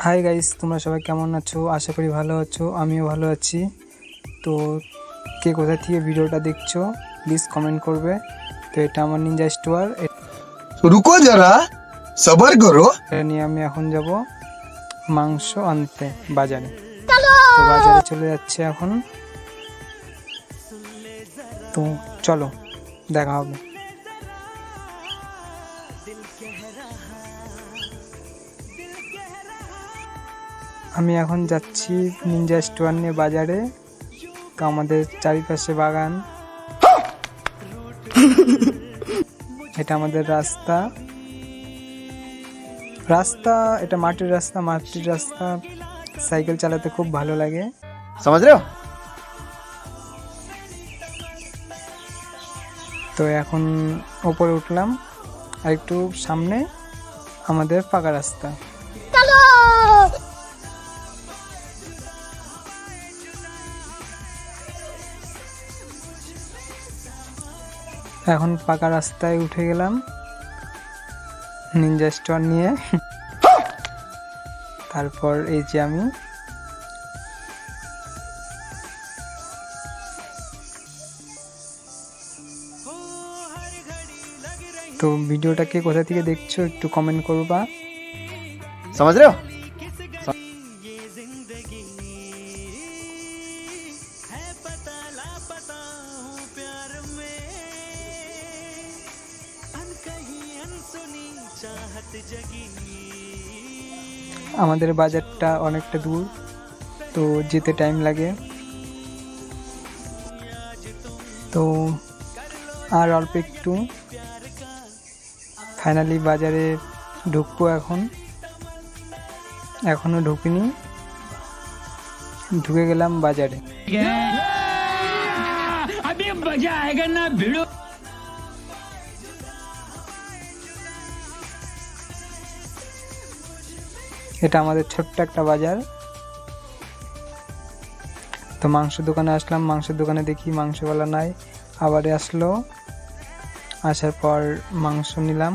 Hi guys, তোমরা সবাই কেমন আছো? আশা করি ভালো আছো, আমিও ভালো আছি। তো কে কোথা থেকে ভিডিওটা দেখছো প্লিজ কমেন্ট করবে। তো এটা আমার নিনজা স্টোর, रुको जरा सबर करो। এটা নিয়ে আমি এখন যাব মাংস আনতে বাজারে। তো বাজারে চলে যাচ্ছে এখন। তো চলো দেখা হবে। আমি এখন যাচ্ছি নিনজা স্টোর নিয়ে বাজারে। তো আমাদের চারিপাশে বাগান, এটা আমাদের রাস্তা। এটা মাটির রাস্তা। সাইকেল চালাতে খুব ভালো লাগে। समझ रहे हो? তো এখন ওপরে উঠলাম, আর একটু সামনে আমাদের পাকা রাস্তা। এখন পাকা রাস্তায় উঠে গেলাম নিনজা স্টোর নিয়ে। তারপর এই যে আমি তো ভিডিওটা কে কোথা থেকে দেখছো একটু কমেন্ট করবা। समझ रहे हो? আমাদের বাজারটা অনেকটা দূর, তো যেতে টাইম লাগে। তো আর অল্প একটু, ফাইনালি বাজারে ঢুকবো। এখনো ঢুকিনি, ঢুকে গেলাম বাজারে। अभी मजा आएगा ना भिड़ो। এটা আমাদের ছোট্ট একটা বাজার। তো মাংসের দোকানে আসলাম, মাংসের দোকানে দেখি মাংসওয়ালা নাই, আবার আসলো। আসার পর মাংস নিলাম,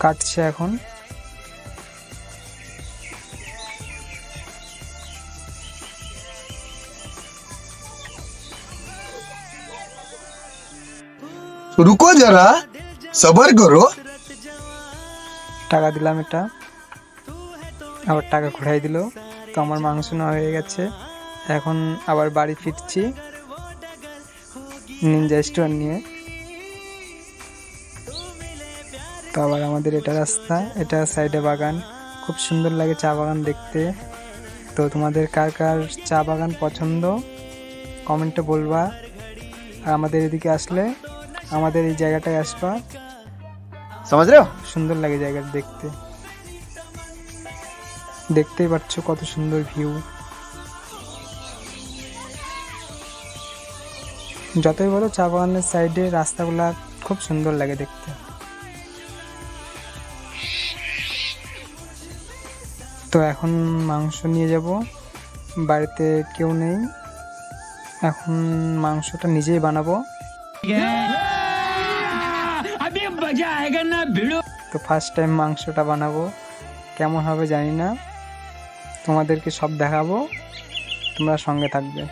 কাটছে এখন। रुको जरा सबर करो। টাকা দিলাম, এটা আবার টাকা ঘুরাই দিল। তো আমার মাংস নেওয়া হয়ে গেছে। এখন আবার বাড়ি ফিরছি নিনজা স্টোর নিয়ে। তো আবার আমাদের এটা রাস্তা, এটা সাইডে বাগান, খুব সুন্দর লাগে চা বাগান দেখতে। তো তোমাদের কার কার চা বাগান পছন্দ কমেন্টে বলবা। আর আমাদের এদিকে আসলে আমাদের এই জায়গাটায় আসবা, समझ रहे हो? সুন্দর লাগে জায়গাটা দেখতে। দেখতেই পাচ্ছ কত সুন্দর ভিউ। যতই বলো চা বাগানের সাইডে রাস্তাগুলা খুব সুন্দর লাগে দেখতে। তো এখন মাংস নিয়ে যাব, বাড়িতে কেউ নেই, এখন মাংসটা নিজেই বানাবো। अभी मजा आएगा ना भिड़ो। তো ফার্স্ট টাইম মাংসটা বানাবো, কেমন হবে জানি না, তোমাদেরকে সব দেখাবো, তোমরা সঙ্গে থাকবে।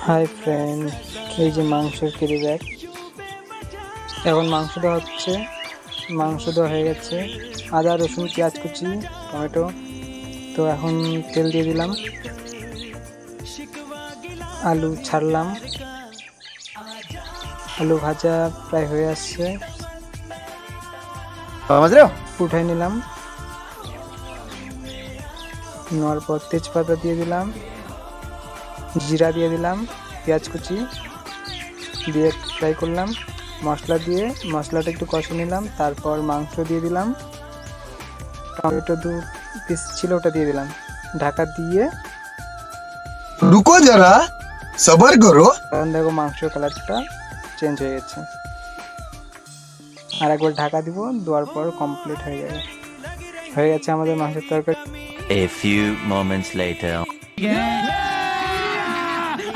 হাই ফ্রেন্ড, এই যে মাংসের কেজি ব্যাগ। এখন মাংস দেওয়া হচ্ছে, মাংস দেওয়া হয়ে গেছে। আদা রসুন পেঁয়াজ কুচি টমেটো। তো এখন তেল দিয়ে দিলাম, আলু ছাড়লাম, আলু ভাজা প্রায় হয়ে আসছে, समझ रहे हो? উঠাই নিলাম। নেওয়ার পর তেজপাতা দিয়ে দিলাম, জিরা দিয়ে দিলাম, পেঁয়াজ কুচি দিয়ে ফ্রাই করলাম। মশলা দিয়ে মশলাটা একটু কষে নিলাম। তারপর মাংস দিয়ে দিলাম, টমেটো 2 পিস ছিল ওটা দিয়ে দিলাম, ঢাকা দিয়ে। रुको जरा सबर करो। কারণ দেখো মাংসের কালারটা চেঞ্জ হয়ে গেছে। আর একবার ঢাকা দিব, দেওয়ার পর কমপ্লিট হয়ে যাবে। হয়ে গেছে আমাদের মাংসের তরকারি। A few moments later.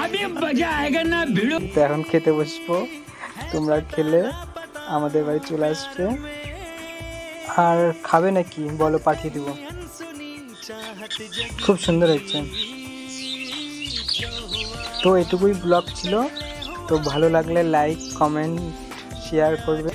अभी मजा आएगा ना भिड़ो। তো এখন খেতে বসবো, তোমরা খেলে আমাদের বাড়ি চলে আসবে। আর খাবে নাকি বলো, পাঠিয়ে দিব। খুব সুন্দর হচ্ছে। তো এটুকুই ব্লগ ছিল। তো ভালো লাগলে লাইক কমেন্ট শেয়ার করবে।